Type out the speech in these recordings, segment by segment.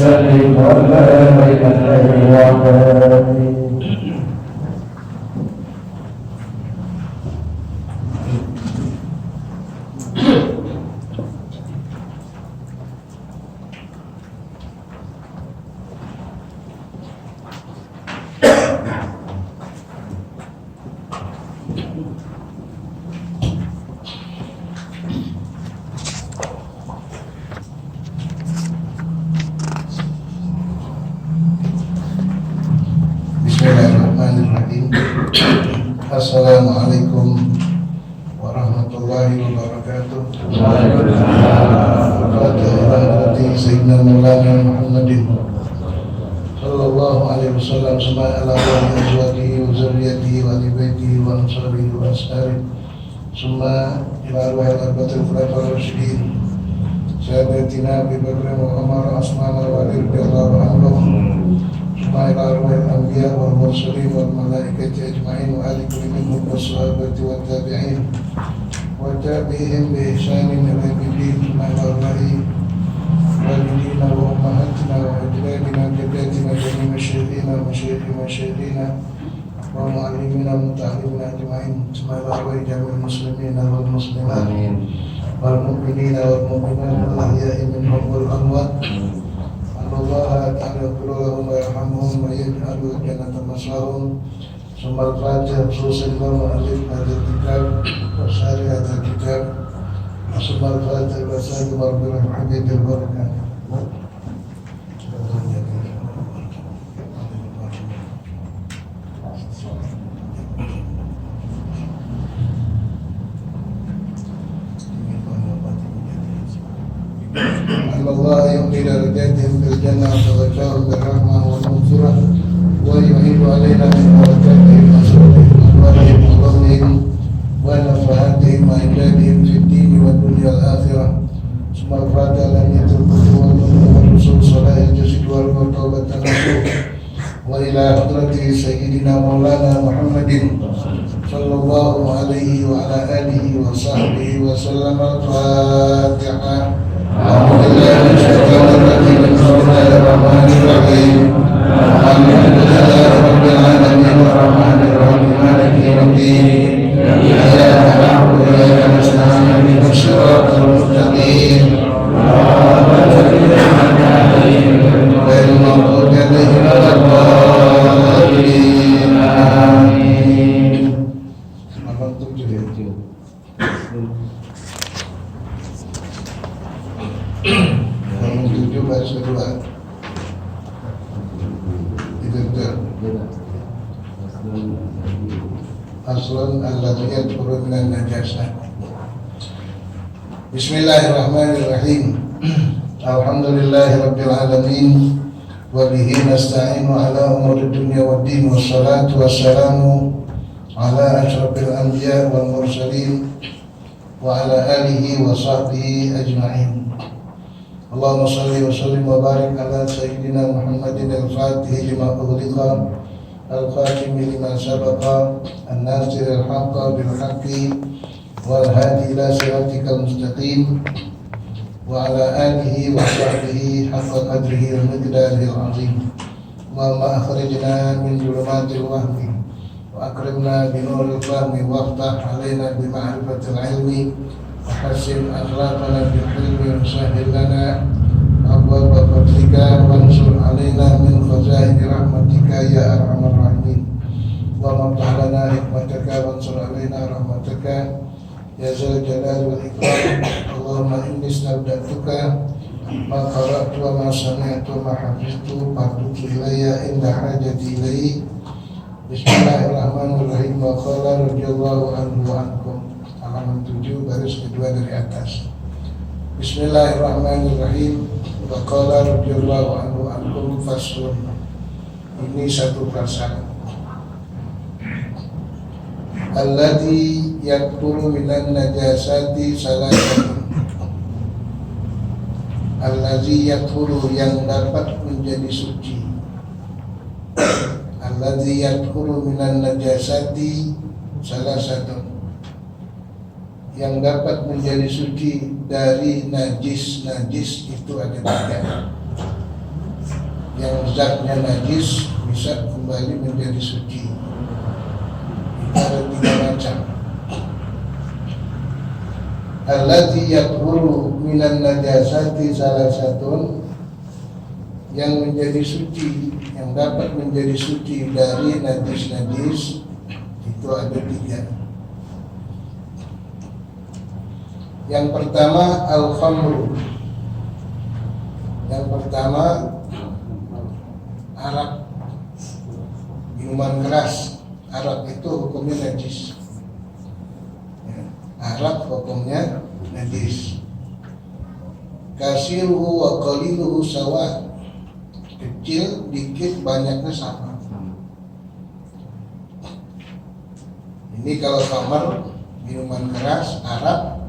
وسلم وبارك عليه وعلى آله. Bismillahirrahmanirrahim. Assalamualaikum warahmatullahi wabarakatuh. Waalaikumsalam. Sayyidina Maulana Muhammadin sallallahu alaihi wasallam ala azwajihi wa dzurriyyatihi wa ahli baitihi wa ansarihi wa ashabihi. Summa ila arwahil arba'atil khulafa'ir rasyidin. Sayyidatina Abu Bakr wa Umar Utsman wa Ali radhiyallahu anhum. Ila arwahil anbiya wal mursalin wal malaikati ajma'in wa ali kulli minhum was-sahabati wat tabi'in wa tabi'ihim bi ihsanin ila yaumid-din. Ila arwahil walidina wa ummahatina wa ajdadina jaddatina jami' masyayikhina wa masyayikhina wa mu'allimina wa muta'allimina ajma'in. Ila arwahil jami'il muslimina wal muslimat wal mu'minina wal mu'minat al-ahya'i minhum wal amwat. Allah Ta'ala yaghfir lahum wa yarhamhum wa yaj'al jannata maswahum. Summa al-Fatiha khususan mu'allif hadzal kitab wa syarih hadzal kitab. Summa al-Fatiha wa sallu ala Muhammadin barakatuh. Allah yu'minu darajatihim fil jannah wa yaj'aluhum birrahmah wal maghfirah wa yu'hibu alaina min barakatihim wa sururihim wa rahmatihim wa nafahatihim wa imdadihim fid din wa dunya wal akhirah. Summa al-Fatiha lan yatrukul wa rusul salah al-jasid wal tawbatan nasuh wa ila hadrati sayyidina Maulana Muhammadin sallallahu alaihi wa ala alihi wa sahbihi wa sallam. Al-Fatiha. Bismillahirrahmanirrahim. Alhamdulillahi rabbil alamin arrahmanir rahim maliki yaumiddin. Iyyaka na'budu wa iyyaka nasta'in ihdinas siratal mustaqim. Ghairil maghdubi 'alaihim waladdallin. Amin. Nomor 7 baris kedua. Itu Aslun alladhi yadkhulu minan najasah. Bismillahirrahmanirrahim. Alhamdulillahi rabbil alamin wa bihi nasta'inu ala umuri dunya waddin wassalatu wassalamu ala asyrafil anbiya wal mursalin wa ala alihi wa sahbihi ajma'in. Allahumma salli wa sallim wa barik ala sayyidina Muhammadin al-Fatih lima ughliqa al-khatim lima sabaqa an-nasir al-haqqa bil-haqqi wal-hadi ila siratikal mustaqim wa ala alihi wa sahbihi haqqa qadrihi wa miqdarihil azim. Allahumma akhrijna min dhulumatil wahmi wa akrimna bi nuril fahmi waftah alaina bi ma'rifatil ilmi وحسن أخلاقنا بالحلم وسهل لنا أبواب فضلك وانصر علينا من خزائن رحمتك يا أرحم الراحمين. اللهم افتح لنا حكمتك وانصر علينا رحمتك يا ذا الجلال والإكرام. اللهم إني استودعتك ما قرأت وما سمعت وما حفظت فاردد إلي عند حاجتي إليه. Bismillahirrahmanirrahim. Wa qala radhiyallahu anhu wa ankum. Halaman 7 baris kedua dari atas. Bismillahirrahmanirrahim. Wa qala radhiyallahu anhu wa ankum faslun. Ini satu perasaan. Alladhi yakthuru minan najasati salasatun. Alladhi yakthuru, yang dapat menjadi suci. Alladhi yadkhulu minan najasati salasatun, yang dapat menjadi suci dari najis itu ada 3. yang zatnya najis bisa kembali menjadi suci. Ada 3 macam. Allati yathuru minan najasati salasatun, yang menjadi suci, yang dapat menjadi suci dari najis-najis itu ada 3. Yang pertama al-khamru. Yang pertama arak, minuman keras. Arak itu hukumnya najis. Arak hukumnya najis. Kasiruhu wa qaliluhu sawa. Kecil, dikit, banyaknya sama. Ini kalau khamar, minuman keras, arak,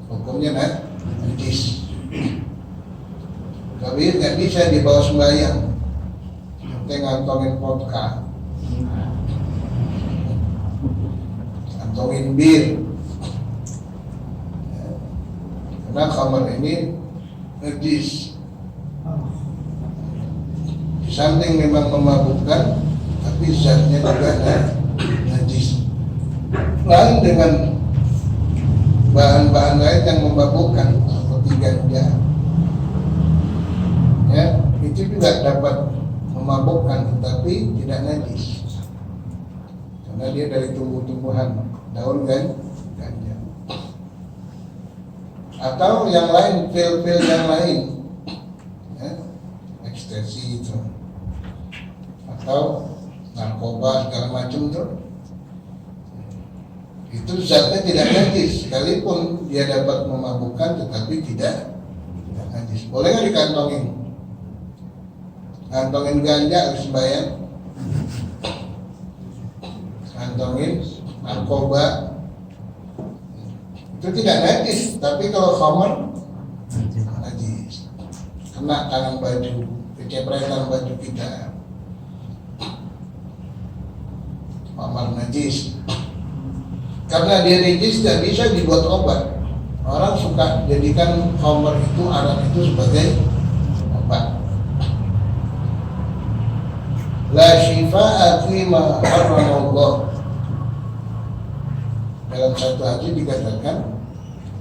hukumnya najis. Tapi nggak bisa dibawa sembahyang. Kita ngantongin vodka, ngantongin bir. Karena khamar ini najis. Di samping memang memabukkan, tapi zatnya juga najis. Lain dengan bahan-bahan lain yang memabukkan seperti ganja, ya, itu juga dapat memabukkan tetapi tidak najis karena dia dari tumbuh-tumbuhan, daun ganja. Atau yang lain, pil-pil yang lain, ya, ekstasi itu, atau narkoba segala macam itu zatnya tidak najis, sekalipun dia dapat memabukkan tetapi tidak najis. Boleh nggak dikantongin? Kantongin ganja harus bayar. Kantongin narkoba itu tidak najis, tapi kalau khamar najis. Kena tangan baju, kecepretan baju kita, khamar najis. Karena dia najis tidak bisa dibuat obat. Orang suka jadikan khamar itu, arak itu sebagai obat. La shifaa fima harramallah. Dalam satu hadis dikatakan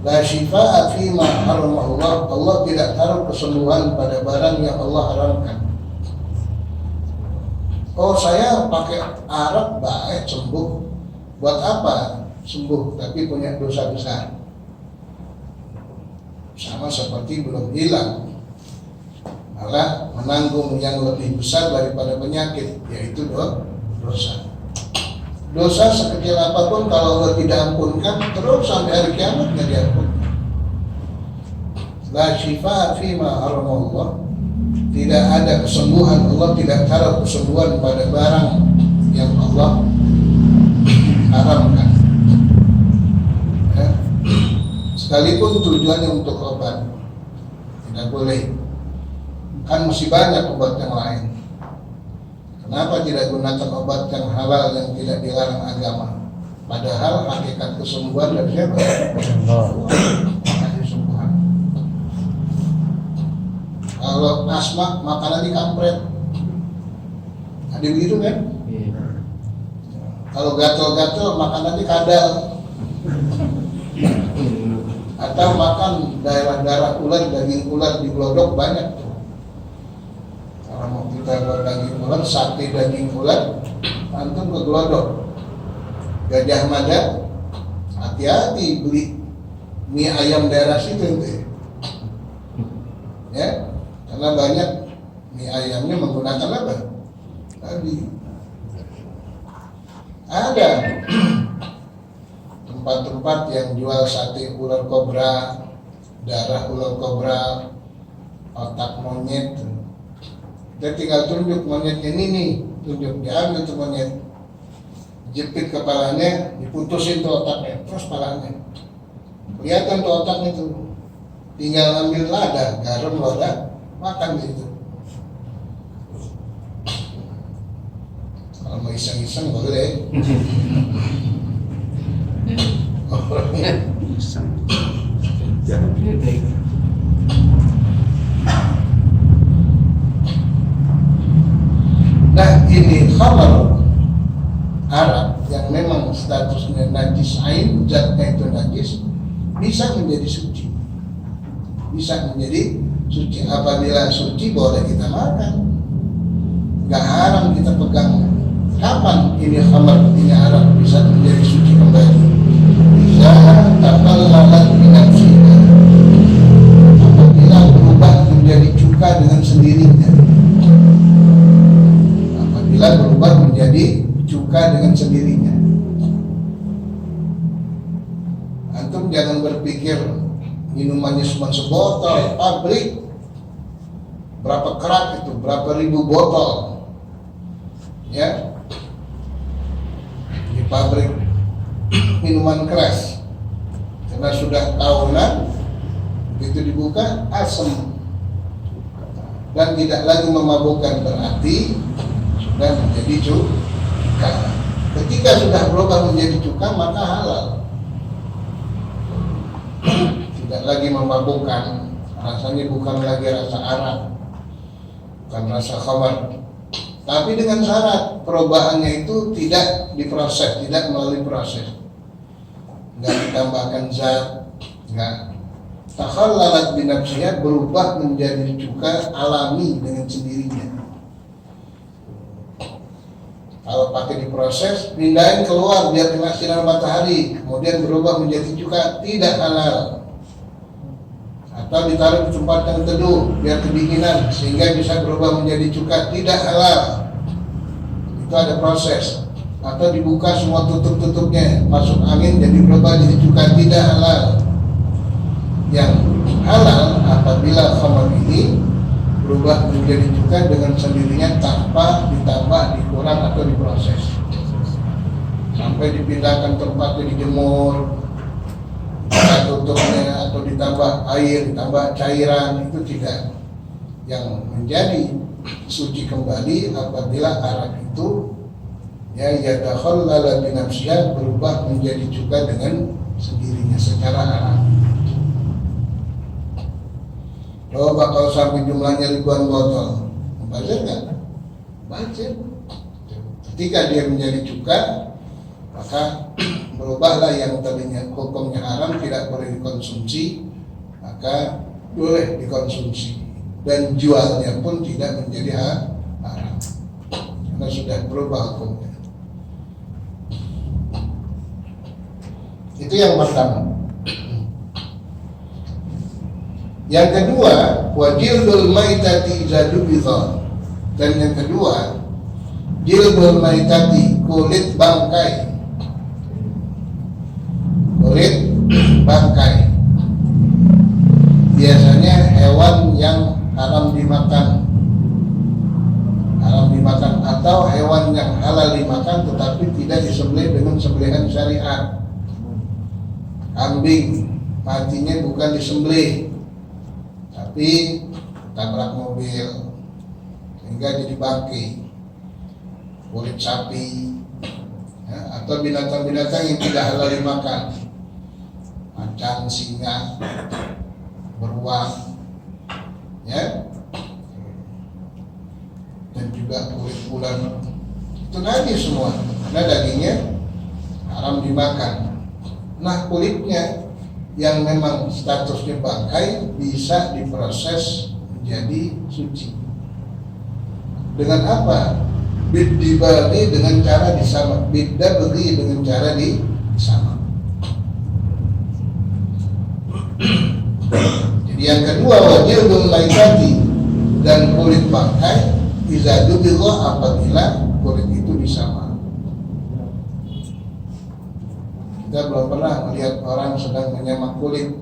la shifaa fima harramallah. Allah tidak taruh kesembuhan pada barang yang Allah haramkan. Oh, saya pakai arak baik sembuh. Buat apa sembuh tapi punya dosa besar? Sama seperti belum hilang, malah menanggung yang lebih besar daripada penyakit, yaitu dosa. Dosa sekecil apapun kalau Allah tidak ampunkan, terus sampai hari kiamat tidak diampunkan. La shifa fima haramallah. Tidak ada kesembuhan, Allah tidak taruh kesembuhan pada barang yang Allah haramkan, ya. Sekalipun tujuannya untuk obat, tidak boleh. Kan masih banyak obat yang lain. Kenapa tidak gunakan obat yang halal yang tidak dilarang agama? Padahal hakikat kesembuhan dari siapa? Kesembuhan. Kalau asma makanan dikampret, ada begitu kan? Kalau gatel-gatel makanan kadal, atau makan darah ular, daging ular di glodok banyak tuh. Kalau mau kita buat daging ular, sate daging ular, antum ke glodok. Gajah Mada, hati-hati beli mie ayam daerah situ ente. Ya, karena banyak mie ayamnya menggunakan apa? Tadi ada tempat-tempat yang jual sate ular kobra, darah ular kobra, otak monyet. Dia tinggal tunjuk monyetnya ini nih, tunjuk, diambil tuh monyet, jepit kepalanya, diputusin tuh otaknya, terus kepalanya. Kelihatan tuh otaknya tuh, tinggal ambil lada, garam, lada, makan gitu. Kalau mau iseng-iseng boleh. khamar Arab yang memang statusnya najis ain, zatnya itu najis, bisa menjadi suci. Bisa menjadi suci. Apabila suci boleh kita makan, nggak haram kita pegang. Kapan ini khamar, ini Arab bisa menjadi suci kembali? Bisa taqallalat binafsiha, apabila berubah menjadi cuka dengan sendirinya. Apabila berubah menjadi cuka dengan sendirinya. Antum jangan berpikir minumannya cuma sebotol, pabrik berapa kerat itu, berapa ribu botol, ya, di pabrik minuman keras, karena sudah tahunan begitu dibuka asam dan tidak lagi memabukkan, berarti sudah menjadi cuka. Ketika sudah berubah menjadi cuka maka halal, tidak lagi memabukkan, rasanya bukan lagi rasa arak, bukan rasa khamar, tapi dengan syarat perubahannya itu tidak diproses, tidak melalui proses, nggak ditambahkan zat, nggak. Takhallalat binafsiha, berubah menjadi cuka alami dengan sendirinya. Kalau pakai diproses, pindahin keluar biar kena sinar matahari, kemudian berubah menjadi cuka, tidak halal. Atau ditaruh di tempat yang teduh biar kedinginan sehingga bisa berubah menjadi cuka, tidak halal. Itu ada proses. Atau dibuka semua tutup-tutupnya, masuk angin jadi berubah jadi cuka, tidak halal. Yang halal apabila khamar ini berubah menjadi cuka dengan sendirinya tanpa ditambah, dikurang atau diproses, sampai dipindahkan tempatnya, dijemur, tutupnya, atau ditambah air, ditambah cairan, itu tidak. Yang menjadi suci kembali apabila arak itu ya yatakhallala binafsiha, berubah menjadi cuka dengan sendirinya secara alami. Coba kalau sampai jumlahnya ribuan botol, bazir nggak? Bazir. Ketika dia menjadi cuka, maka berubahlah yang tadinya hukumnya haram, tidak boleh dikonsumsi, maka boleh dikonsumsi, dan jualnya pun tidak menjadi haram karena sudah berubah hukumnya. Itu yang pertama. Yang kedua, wajildul maitati zadubidha. Dan yang kedua, jildul maitati, kulit bangkai. Kulit bangkai biasanya hewan yang haram dimakan, atau hewan yang halal dimakan tetapi tidak disembelih dengan sembelihan syariat. Kambing matinya bukan disembelih, tapi tabrak mobil sehingga jadi bangkai. Kulit sapi, ya, atau binatang-binatang yang tidak halal dimakan, macan, singa, beruang, ya, dan juga kulit ular, itu najis semua karena dagingnya haram dimakan. Nah, kulitnya yang memang statusnya bangkai bisa diproses menjadi suci. Dengan apa? Bidibagi, dengan cara disamak. Bidabagi, dengan cara disamak. Jadi yang kedua, wajildul maitati, dan kulit bangkai izadubidha, apabila kulit itu disamak. Kita belum pernah melihat orang sedang menyamak kulit.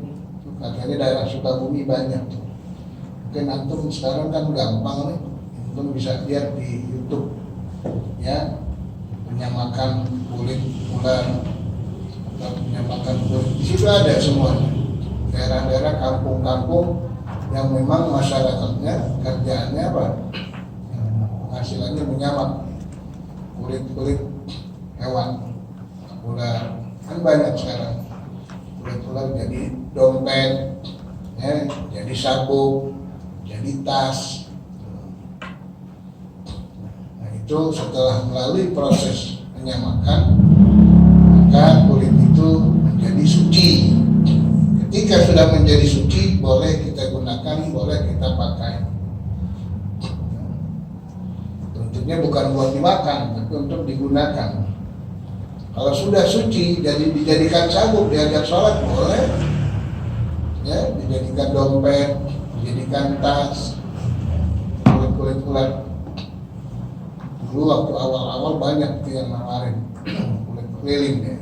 Katanya daerah Sukabumi banyak. Mungkin antum sekarang kan gampang nih, antum bisa lihat di YouTube, ya, penyamakan kulit ular atau penyamakan kulit. Di situ ada semuanya. Daerah-daerah kampung-kampung yang memang masyarakatnya kerjaannya apa? Penghasilannya menyamak kulit-kulit hewan, ular. Kan banyak sekarang kulit ular jadi dompet, ya, jadi sabuk, jadi tas. Nah, itu setelah melalui proses penyamakan, maka kulit itu menjadi suci. Ketika sudah menjadi suci, boleh kita gunakan, boleh kita pakai. Tentunya bukan buat dimakan, tapi untuk digunakan. Kalau sudah suci, jadi dijadikan sabuk, diajak sholat, boleh. Ya, dijadikan dompet, dijadikan tas, kulit ular. Dulu waktu awal-awal banyak tuh yang nawarin kulit keliling ya,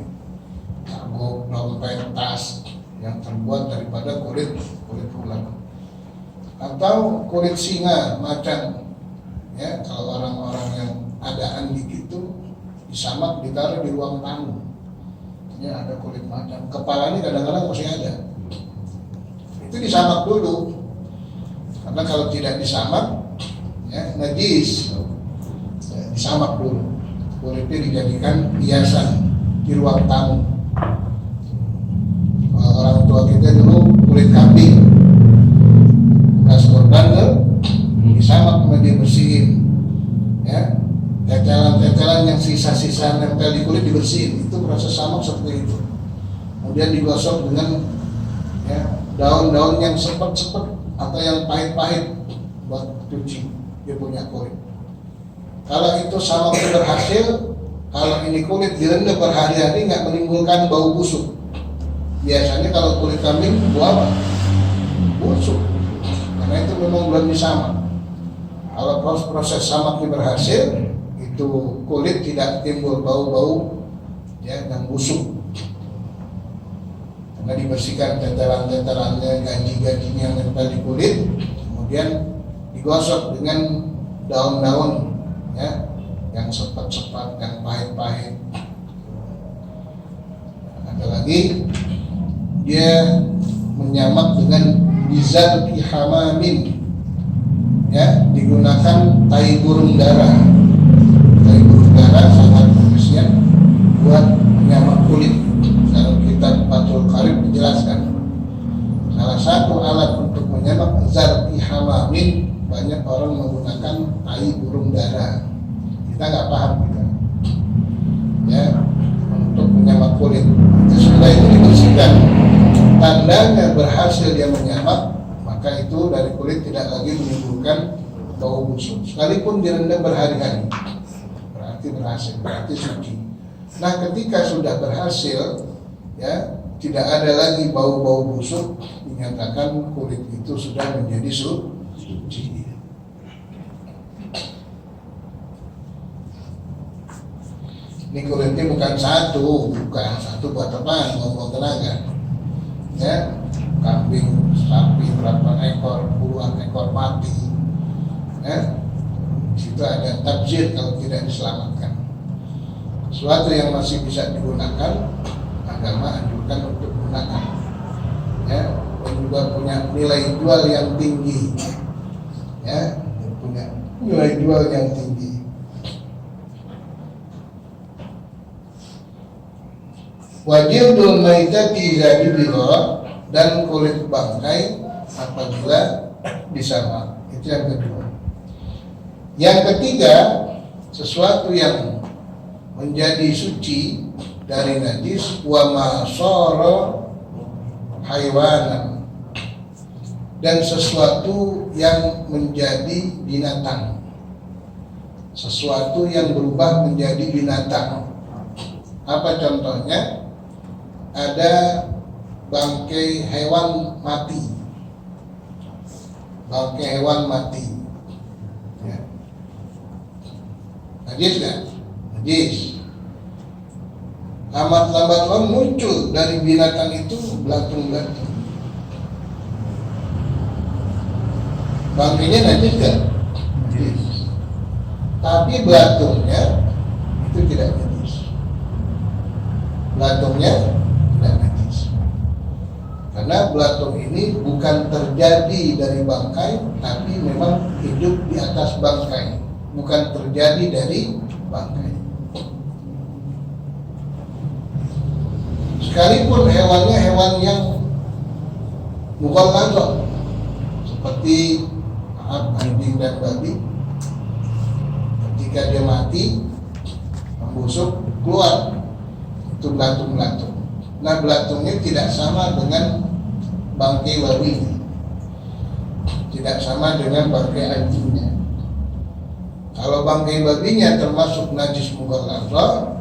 sabuk, dompet, tas yang terbuat daripada kulit ular atau kulit singa macan. Ya, kalau orang-orang yang adaan gitu disamak, ditaruh di ruang tamu. Ya, ada kulit macan, kepalanya kadang-kadang masih ada. Itu disamak dulu, karena kalau tidak disamak, ya najis. Ya, disamak dulu, kulitnya dijadikan hiasan di ruang tamu. Kalau orang tua kita dulu kulit kambing bekas korban disamak kemudian dibersihin, ya, tetelan yang sisa-sisa nempel di kulit dibersihin. Itu proses samak seperti itu. Kemudian digosok dengan ya, daun-daun yang sepet-sepet atau yang pahit-pahit buat cuci dia punya kulit. Kalau itu samak berhasil, kalau ini kulit direndam berhari-hari nggak menimbulkan bau busuk. Biasanya kalau kulit kambing bau apa? Busuk, karena itu memang belum disamak. Kalau proses samaknya berhasil, itu kulit tidak timbul bau-bau ya yang busuk, karena dibersihkan tetelan-tetelannya, gaji-gajinya yang nempel di kulit, kemudian digosok dengan daun-daun ya yang sepet-sepet, yang pahit-pahit. Ada lagi, dia menyamak dengan bizal hamamin, ya, digunakan tai burung dara. Tai burung dara sangat efisien buat menyamak kulit. Dalam kitab Fathul Qarib menjelaskan salah satu alat untuk menyamak zar'i hamamin, banyak orang menggunakan tai burung dara. Kita nggak paham kita, ya, untuk menyamak kulit. Setelah itu dibersihkan, tandanya berhasil dia menyamak, maka itu dari kulit tidak lagi menimbulkan bau busuk. Sekalipun direndam berhari-hari, berarti berhasil, berarti suci. Nah, ketika sudah berhasil, ya, tidak ada lagi bau-bau busuk, dinyatakan kulit itu sudah menjadi suci. Ini kulitnya bukan satu buat apa? Ngomong tenaga. Ya, kambing, sapi berapa ekor, puluhan ekor mati. Ya, situ ada tabzir kalau tidak diselamatkan. Sesuatu yang masih bisa digunakan, agama anjurkan untuk gunakan. Ya, dan juga punya nilai jual yang tinggi. Ya, punya nilai jual yang tinggi. Wajildul maitati idza jubira, dan kulit bangkai apabila disamak. Itu yang kedua. Yang ketiga, sesuatu yang menjadi suci dari najis, wa ma sara haywanan, dan sesuatu yang menjadi binatang. Sesuatu yang berubah menjadi binatang. Apa contohnya? Ada bangkai hewan mati, ya. Najis kan? Najis. Lambat laun muncul dari binatang itu belatung-belatung. Bangkainya najis kan? Najis. Tapi belatungnya itu tidak najis. Belatungnya tidak najis. Karena belatung ini bukan terjadi dari bangkai, tapi memang hidup di atas bangkai, bukan terjadi dari bangkai. Sekalipun hewannya hewan yang mughalladhah, seperti anjing dan babi, ketika dia mati membusuk keluar itu belatung-belatung. Nah, belatungnya tidak sama dengan bangkai babinya, tidak sama dengan bangkai anjingnya. Kalau bangkai babinya termasuk najis mughalladhah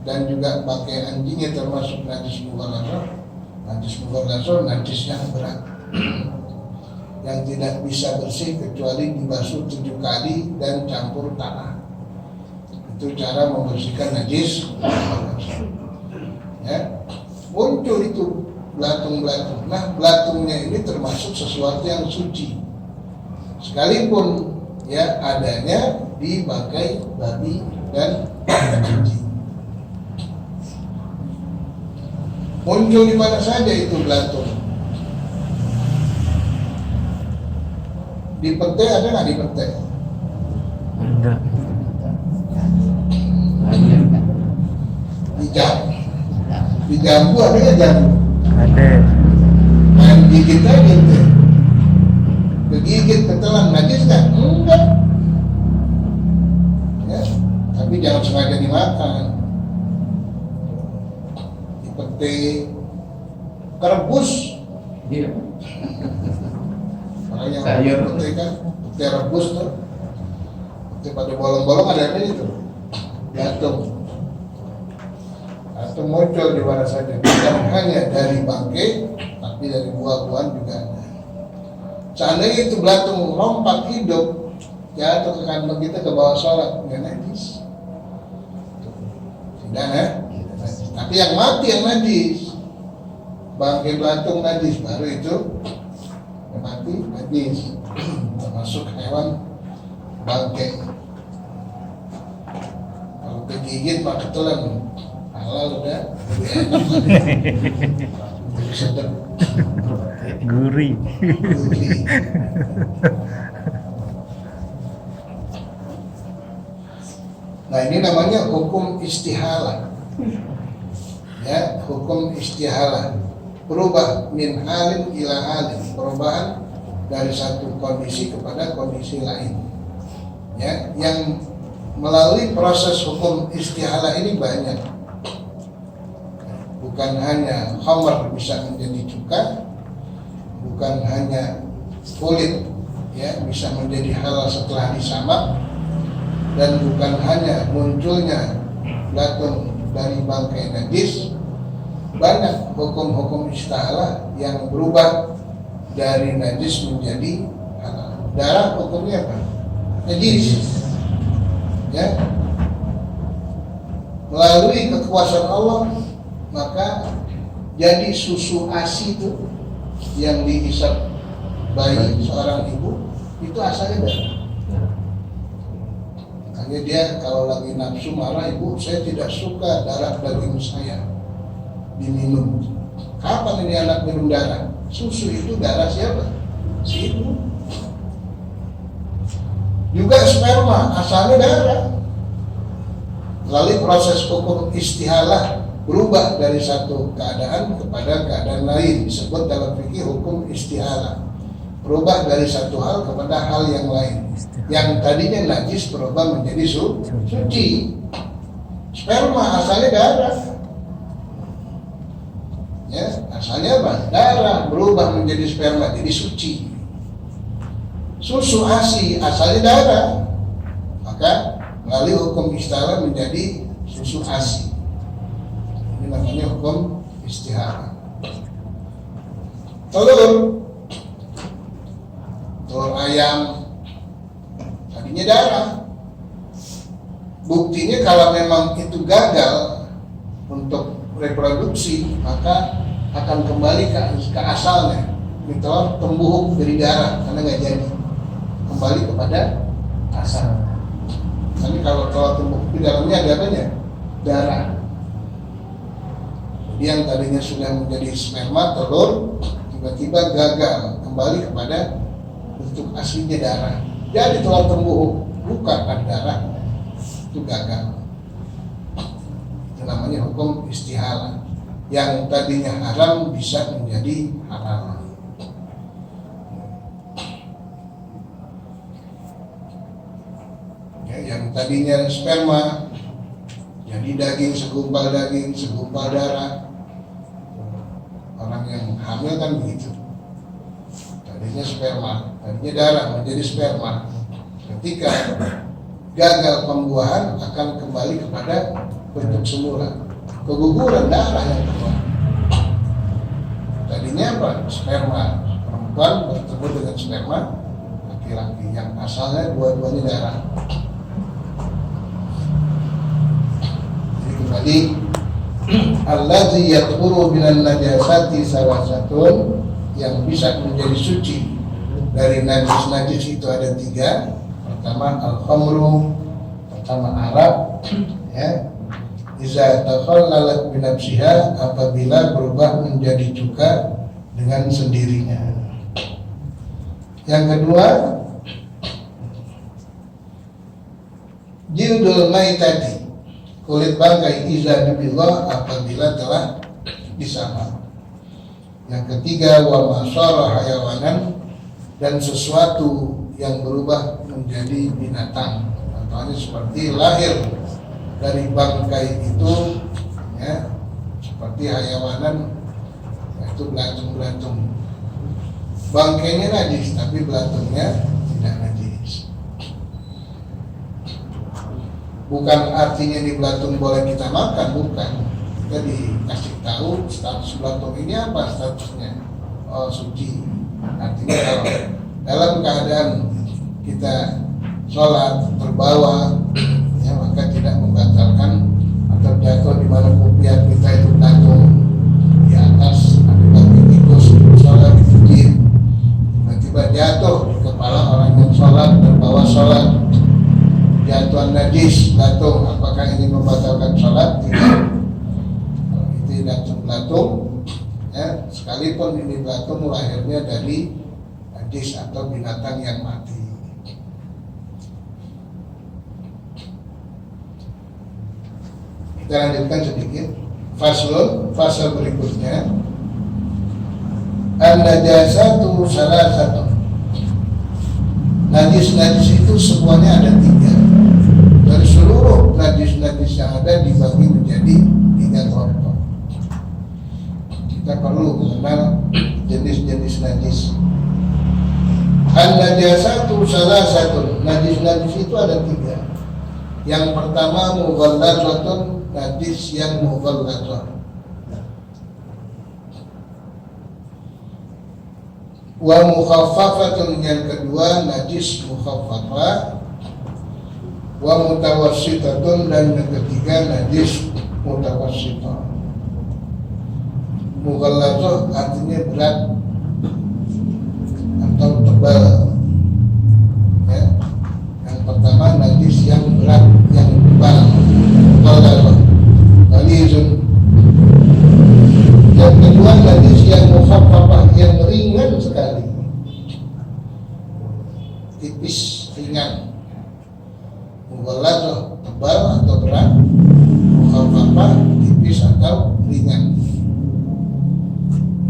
dan juga bangkai anjingnya termasuk najis mughalladhah, najisnya berat yang tidak bisa bersih kecuali dibasuh 7 kali dan campur tanah. Itu cara membersihkan najis mughalladhah. Ya, muncul itu belatung-belatung. Nah, belatungnya ini termasuk sesuatu yang suci, sekalipun ya adanya di bangkai babi dan anjing. Muncul di mana saja itu belatung. Di pete ada nggak di pete? Enggak. Di jambu ada nggak jambu? Ada. Main gigit aja gitu. Kegigit ketelan najis nggak? Enggak. Ya, tapi jangan sengaja dimakan. Dipetik, kerebus. Iya. Makanya Sayur. petik kan, petik rebus tuh. Petik pada bolong-bolong ada apa itu? Belatung. Atau muncul di mana saja. Bukan hanya dari bangkai, tapi dari buah-buahan juga ada. Seandainya itu belatung lompat hidup, jatuh ke kantong kita ke bawah sholat, nggak najis. Tidak ya? Tapi yang mati yang najis. Bangkai belatung najis, baru itu yang mati najis. Termasuk hewan bangkai. Kalau kegigit maka telan. Halal udah, sedap. Gurih. Nah, ini namanya hukum istihalah. Ya, hukum istihalah. Berubah min halin ila halin, perubahan dari satu kondisi kepada kondisi lain. Ya, yang melalui proses hukum istihalah ini banyak. Bukan hanya khamar bisa menjadi cuka, bukan hanya kulit ya bisa menjadi halal setelah disamak, dan bukan hanya munculnya belatung dari bangkai najis. Banyak hukum-hukum istihalah yang berubah dari najis menjadi halal. Darah hukumnya apa? Najis. Ya. Melalui kekuasaan Allah maka jadi susu ASI itu yang dihisap bayi seorang ibu itu asalnya darah. Makanya dia kalau lagi nafsu marah, ibu saya tidak suka darah daging saya diminum. Kapan ini anak minum darah? Susu itu darah siapa? Si ibu. Juga sperma asalnya darah. Melalui proses hukum istihalah berubah dari satu keadaan kepada keadaan lain, disebut dalam fikih hukum istihalah. Berubah dari satu hal kepada hal yang lain. Yang tadinya najis berubah menjadi suci. Sperma asalnya darah. Ya, asalnya apa? Darah berubah menjadi sperma jadi suci. Susu ASI asalnya darah. Maka melalui hukum istihalah menjadi susu ASI. Ini namanya hukum istihalah. Telur ayam tadinya darah. Buktinya kalau memang itu gagal untuk reproduksi, maka akan kembali ke asalnya. Ini telur tumbuh dari darah karena nggak jadi, kembali kepada asal. Tapi kalau telur tumbuh di dalamnya ada apanya? Darah. Yang tadinya sudah menjadi sperma, telur, tiba-tiba gagal kembali kepada bentuk aslinya darah. Jadi telur tumbuh bukan ada darah, itu gagal. Itu namanya hukum istihalah. Yang tadinya haram bisa menjadi halal. Ya, yang tadinya sperma jadi daging, segumpal darah. Orang yang hamil kan begitu, tadinya sperma, tadinya darah menjadi sperma. Ketika gagal pembuahan akan kembali kepada bentuk semula, keguguran darah yang keluar. Tadinya apa? Sperma perempuan bertemu dengan sperma laki-laki yang asalnya dua-duanya darah. Jadi kembali, allazi yaturu minan najasati salasatun, yang bisa menjadi suci dari najis-najis itu ada 3. Pertama al-khamru, pertama arak, ya. Iza takhallalat binafsiha, apabila berubah menjadi cuka dengan sendirinya. Yang kedua, jildul maitati, kulit bangkai, iza nabillah, apabila telah disaham. Yang ketiga, wa masara hayawanan, dan sesuatu yang berubah menjadi binatang. Contohnya seperti lahir dari bangkai itu, ya, seperti hayawanan, yaitu belatung-belatung. Bangkainya najis, tapi belatungnya tidak najis. Bukan artinya di belatung boleh kita makan, bukan. Kita dikasih tahu status belatung ini apa statusnya. Oh, suci. Artinya kalau dalam keadaan kita sholat terbawa, ya, maka tidak membatalkan atau jatuh di mana kupiah kita itu belatung di atas, ada batu tikus sholat di masjid, tiba-tiba jatuh di kepala orang yang sholat terbawa sholat, jatuhan najis belatung, apakah ini membatalkan sholat? Tidak. Kalau itu belatung, ya, sekalipun ini belatung lahirnya dari najis atau binatang yang mati. Kita lanjutkan sedikit. Fasal berikutnya, an-najasatu salasatun. Najis-najis itu semuanya ada 3. Dari seluruh najis-najis yang ada dibagi menjadi 3 kelompok. Kita perlu mengenal jenis-jenis najis. An-najasatu salasatun. Najis-najis itu ada 3. Yang pertama mughalladhatun, najis yang mughalladhah. Wa mukhaffafatun, yang kedua najis mukhaffafah. Wa mutawassitatun, dan yang ketiga najis mutawassitah. Mughalladhah artinya berat atau tebal, ya. Yang pertama najis yang berat, yang tebal, mughalladhah, ghalizun. Yang kedua najis yang mukhaffafah, yang ringan sekali, tipis, ringan. Mughalladhah tebal atau berat, mukhaffafah tipis atau ringan.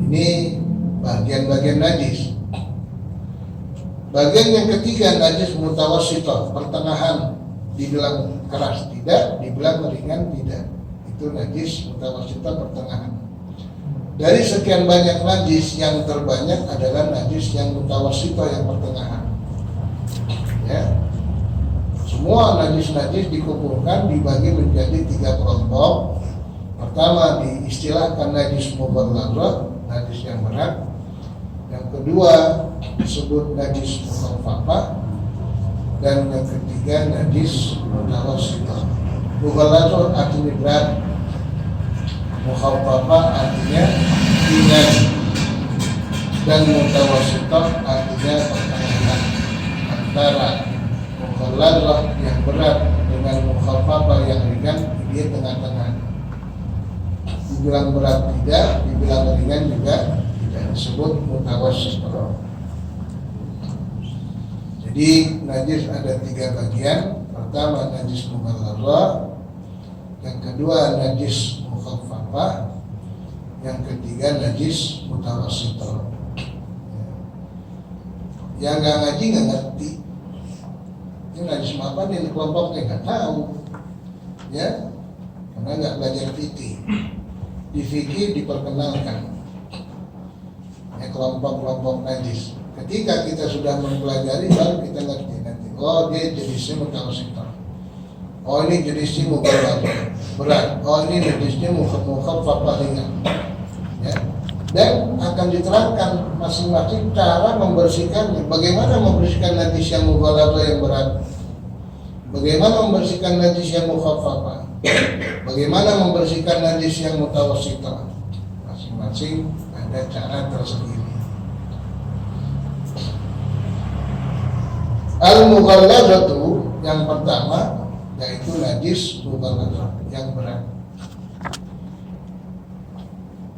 Ini bagian-bagian najis. Bagian yang ketiga najis mutawassithah, pertengahan, dibilang keras tidak, dibilang ringan tidak. Itu najis mutawassithah, pertengahan. Dari sekian banyak najis, yang terbanyak adalah najis yang mutawassithah, yang pertengahan. Ya. Semua najis-najis dikumpulkan dibagi menjadi 3 kelompok. Pertama diistilahkan najis mughalladhah, najis yang berat. Yang kedua disebut najis mukhaffafah, dan yang ketiga najis mutawassithah. Mughalladhah artinya berat, mukhaffafah artinya ringan, dan mutawassithah artinya pertengahan antara mughalladhah yang berat dengan mukhaffafah yang ringan. Dia tengah-tengah. Dibilang berat tidak, dibilang ringan juga tidak, disebut mutawassithah. Jadi najis ada 3 bagian. Pertama najis mughalladhah, yang kedua najis mukhaffafah, yang ketiga najis mutawassithah. Yang nggak ngaji nggak ngerti. Ini najis apa nih kelompoknya nggak tahu, ya, karena nggak belajar fikih. Di fikih diperkenalkan ya kelompok-kelompok najis. Ketika kita sudah mempelajari baru kita ngerti nanti. Oh dia jenisnya mutawasithah. Oh ini jenisnya mughalladhah berat. Oh ini jenisnya mukhaffafah ringan. Ya. Dan akan diterangkan masing-masing cara membersihkannya. Bagaimana membersihkan najis yang mughalladhah yang berat? Bagaimana membersihkan najis yang mukhaffafah? Bagaimana membersihkan najis yang mutawassithah? Masing-masing ada cara tersendiri. Al-mughalladhatu yang pertama yaitu najis mughalladhah yang berat.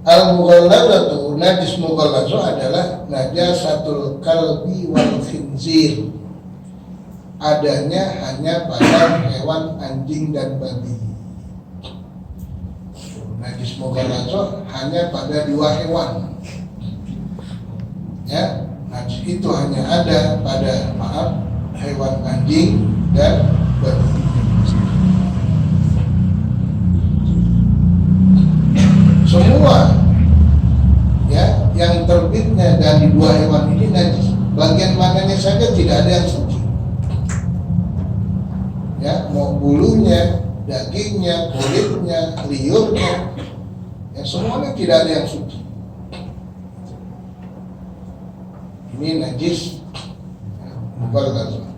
Al-mughalladhatu najis mughalladhah adalah najasatul kalbi wal khinzir. Adanya hanya pada hewan anjing dan babi. Najis mughalladhah hanya pada dua hewan. Ya, najis itu hanya ada pada hewan anjing dan babi. Semua ya yang terbitnya dari dua hewan ini najis. Bagian mananya saja tidak ada yang suci. Ya, mau bulunya, dagingnya, kulitnya, liurnya, ya semuanya tidak ada yang suci. Ini najis mughalladhah.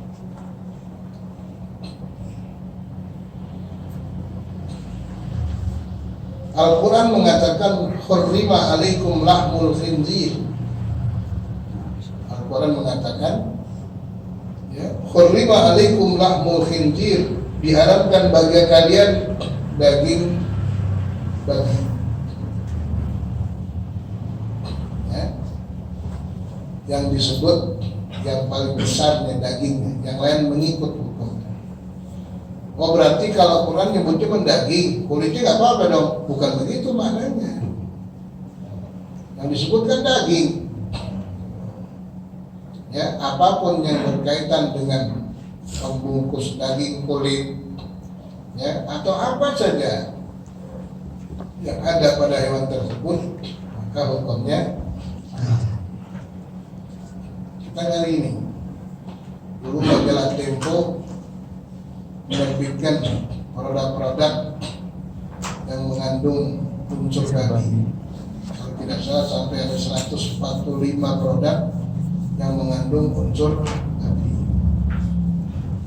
Al-Quran mengatakan hurrima alaikum lahmul khinzir. Al-Quran mengatakan ya, hurrima alaikum lahmul khinzir, diharamkan bagi kalian daging babi. Ya. Yang disebut yang paling besarnya dagingnya, yang lain mengikut hukumnya. Oh berarti kalau Quran nyebutnya mendaging, kulitnya nggak apa-apa dong? Bukan begitu maknanya. Yang disebutkan daging, ya apapun yang berkaitan dengan pembungkus daging, kulit, ya atau apa saja yang ada pada hewan tersebut, maka hukumnya kita kali ini dulu majalah Tempo menerbitkan produk-produk yang mengandung unsur babi. Kalau tidak salah sampai ada 145 produk yang mengandung unsur babi.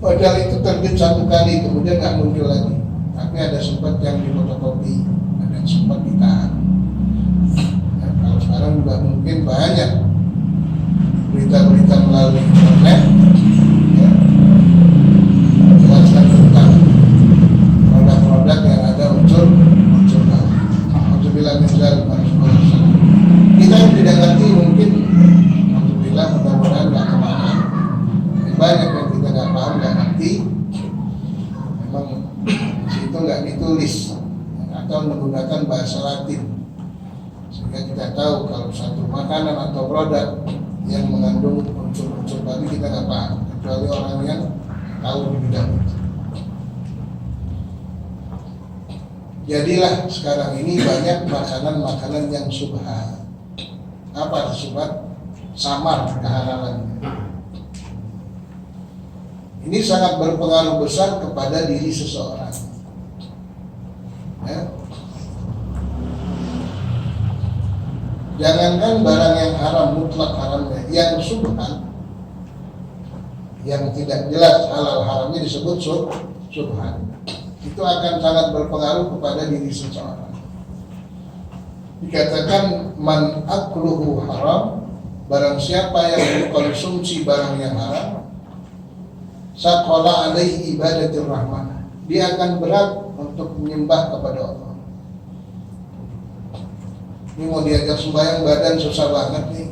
Padahal itu terbit satu kali kemudian nggak muncul lagi. Tapi ada sempat yang difotokopi, ada yang sempat ditahan. Ya, kalau sekarang juga mungkin banyak berita-berita melalui internet. Ya, jelaskan tentang produk-produk yang ada unsur babi. Alhamdulillah kita yang tidak ngerti mungkin alhamdulillah mudah-mudahan nggak kemana. Banyak yang kita nggak paham, nggak ngerti. Memang situ nggak ditulis atau menggunakan bahasa Latin sehingga kita tahu kalau satu makanan atau produk yang mengandung unsur-unsur babi kita nggak paham kecuali orang yang tahu di bidang itu. Jadilah sekarang ini banyak makanan-makanan yang syubhat. Apa syubhat? Samar kehalalannya. Ini sangat berpengaruh besar kepada diri seseorang. Ya. Jangankan barang yang haram mutlak haramnya, yang syubhat, yang tidak jelas halal haramnya disebut syubhat. Itu akan sangat berpengaruh kepada diri seseorang. Dikatakan man akluhu haram, barang siapa yang mengkonsumsi barang yang haram, saqala alaihi ibadatul rahman, dia akan berat untuk menyembah kepada Allah. Ini mau diajak sembahyang badan susah banget nih.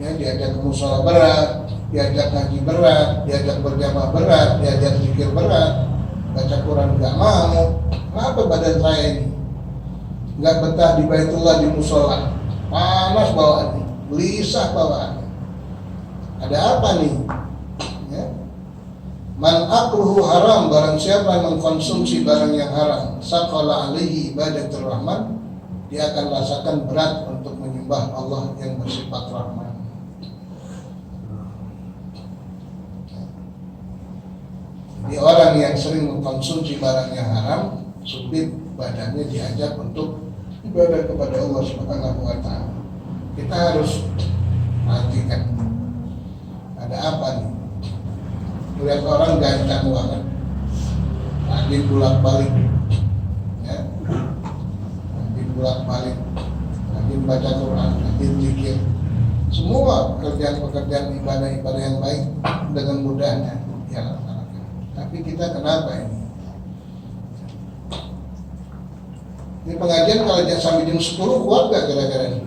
Ya, diajak ke mushola berat, diajak ngaji berat, diajak berjamaah berat, diajak zikir berat, baca Quran nggak mau. Kenapa badan saya ini nggak betah di Baitullah, di mushola? Panas bawaannya, gelisah bawaannya. Ada apa nih? Ya. Man akluhu haram, barang siapa yang mengkonsumsi barang yang haram, saqala alaihi ibadatul rahman, dia akan rasakan berat untuk menyembah Allah yang bersifat rahman. Jadi orang yang sering mengkonsumsi barang yang haram, sulit badannya diajak untuk ibadah kepada Allah Subhanahu wa taala. Kita harus perhatikan ada apa nih? Lihat orang gancang banget, rajin bolak-balik, ya, rajin bolak-balik, rajin baca Quran, rajin zikir, semua pekerjaan-pekerjaan ibadah-ibadah yang baik dengan mudahnya dia laksanakan. Tapi kita kenapa ini? Ini pengajian kalau sampai jam 10 kuat gak gara-gara ini?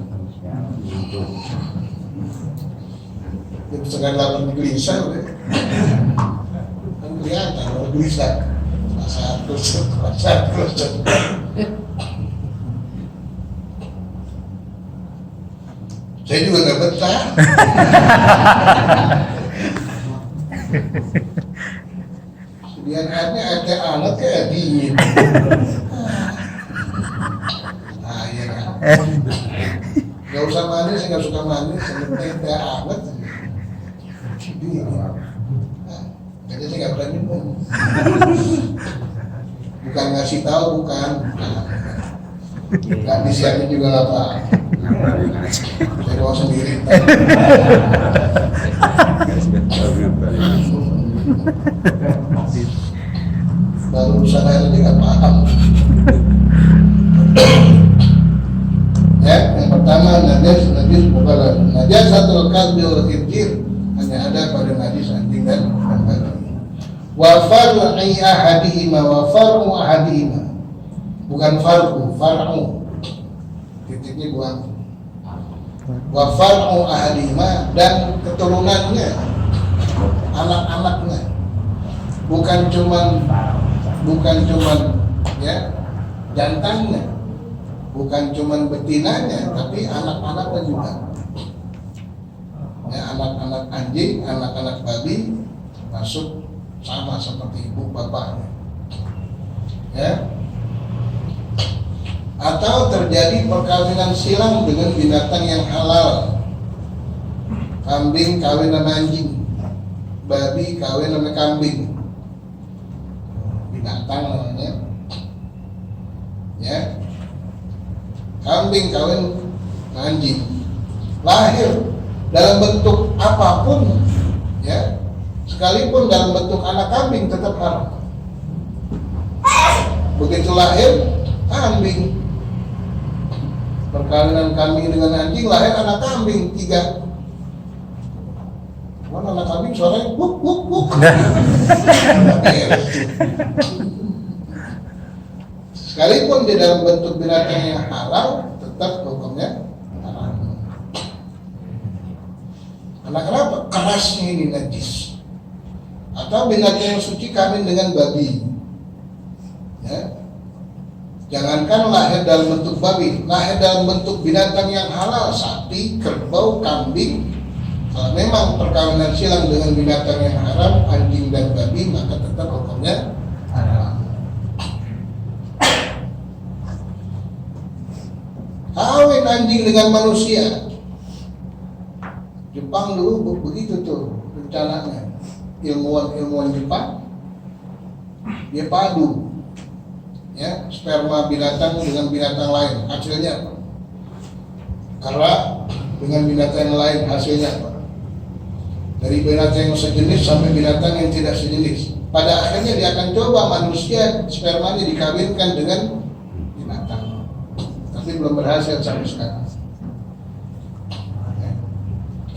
Jam setengah 8 gelisah udah. Kan kelihatan kalau gelisah. Terus. Saya juga gak betah. Sediaan airnya air hangat kayak dingin. Iya kan? Gak usah manis, saya gak suka manis. Yang penting teh hangat. Jadi saya gak berani minum. Bukan ngasih tahu, bukan. Gak disiapin juga gak apa. Saya bawa sendiri. Baru sadar aja gak paham. Ya, yang pertama najis bukan najasatul kalbi wal khinzir, hanya ada pada najis anjing dan babi. Wa far'u ahadihima wa far'u ahadihima, bukan far'u, titiknya buang. Wa far'u ahadihima, dan keturunannya, anak-anaknya, bukan cuman ya jantannya, bukan cuman betinanya, tapi anak-anaknya juga. Ya, anak-anak anjing, anak-anak babi masuk sama seperti ibu bapaknya. Ya. Atau terjadi perkawinan silang dengan binatang yang halal. Kambing kawin sama anjing, babi kawin sama kambing. Binatang namanya. Ya. Kambing kawin anjing, lahir dalam bentuk apapun, ya, sekalipun dalam bentuk anak kambing tetap haram. Begitu lahir kambing, perkawinan kambing dengan anjing, lahir anak kambing 3. Mana anak kambing suaranya wuk wuk wuk. Sekalipun di dalam bentuk binatang yang halal, tetap hukumnya haram. Karena kenapa? Kerasnya ini najis. Atau binatang yang suci kawin dengan babi. Ya. Jangankan lahir dalam bentuk babi, lahir dalam bentuk binatang yang halal, sapi, kerbau, kambing. Kalau memang perkawinan silang dengan binatang yang haram, anjing dan babi, maka tetap hukumnya haram. Kawin anjing dengan manusia, Jepang dulu begitu tuh rencananya. Ilmuwan Jepang dia padu, ya, sperma binatang dengan binatang lain, hasilnya apa? Kera dengan binatang yang lain, hasilnya apa? Dari binatang yang sejenis sampai binatang yang tidak sejenis. Pada akhirnya dia akan coba manusia spermanya dikawinkan dengan binatang. Tapi belum berhasil sampai sekarang.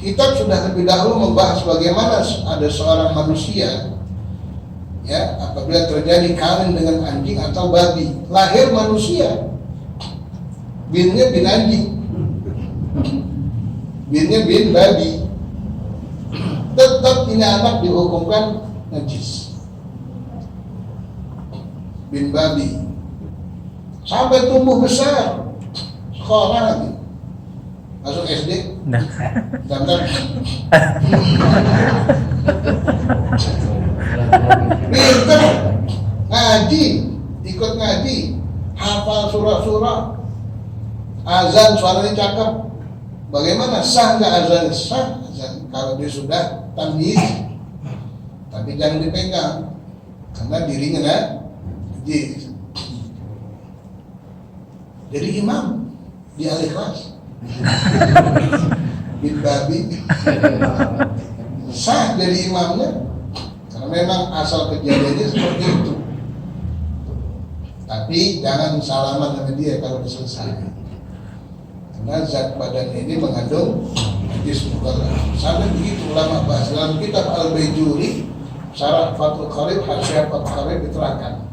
Kitab sudah lebih dahulu membahas bagaimana ada seorang manusia, ya, apabila terjadi kawin dengan anjing atau babi, lahir manusia, binnya bin anjing, binnya bin babi, tetap ini anak dihukumkan najis. Bin babi sampai tumbuh besar, sekolah lagi, masuk SD, bentar. ngaji, ikut ngaji, hafal surah-surah, azan suaranya cakep. Bagaimana sah nggak azan? Sah azan kalau dia sudah tamyiz, tapi jangan dipegang karena dirinya najis. Jadi imam di alih kelas, babi sah jadi imamnya karena memang asal kejadiannya seperti itu. Tapi jangan salaman sama dia kalau selesai. Karena zat badan ini mengandung najis mughalladh. Sampai begitu ulama bahas dalam kitab Al-Baijuri, Syarah Fathul Qarib, Hasyiah Fathul Qarib diterangkan.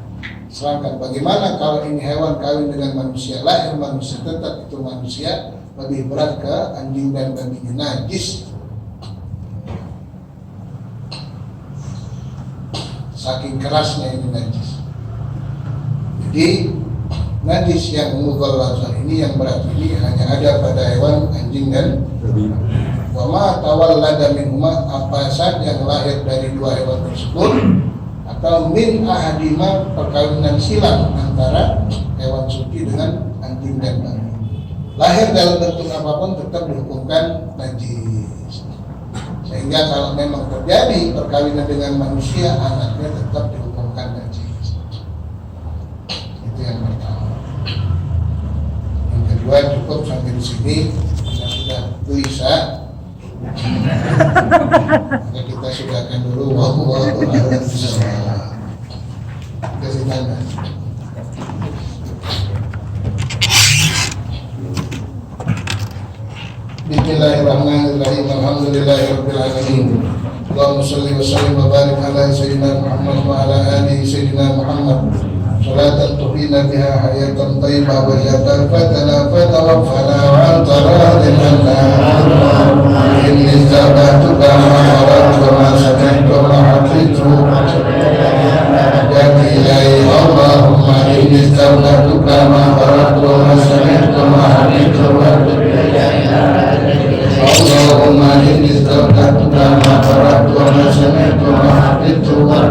Serangkan bagaimana kalau ini hewan kawin dengan manusia, lahir manusia, tetap itu manusia, lebih berat ke anjing dan babinya, najis. Saking kerasnya ini najis. Jadi najis yang mughalladh ini, yang berat ini hanya ada pada hewan anjing dan babi. Wa ma tawallada minhuma, apa saja yang lahir dari dua hewan tersebut, atau min ahadima, perkawinan silang antara hewan suci dengan anjing dan babi, lahir dalam bentuk apapun tetap dihukumkan najis. Sehingga kalau memang terjadi perkawinan dengan manusia, anaknya tetap dihukumkan najis. Itu yang pertama. Yang kedua, cukup sampai di sini. Kita sudah bisa. Maka kita sudahkan dulu. Wallahu a'lam bishawab. Kasih tanda. Bismillahirrahmanirrahim. Alhamdulillahirabbil alamin. Allahumma shalli wa sallim wa barik ala sayyidina Muhammad wa ala ali sayyidina Muhammad. Salatan tuhina biha hayatan thayyibah wa yatafatana fatawaffana wa anta radin anna. Inni zabatuka ma qara'tu wa ma sami'tu wa ma hafidtu. Jadi ilai Allahumma inni zabatuka ma qara'tu wa ma sami'tu wa ma hafidtu wa Allahumma inni zabatuka ma qara'tu wa ma sami'tu wa ma hafidtu wa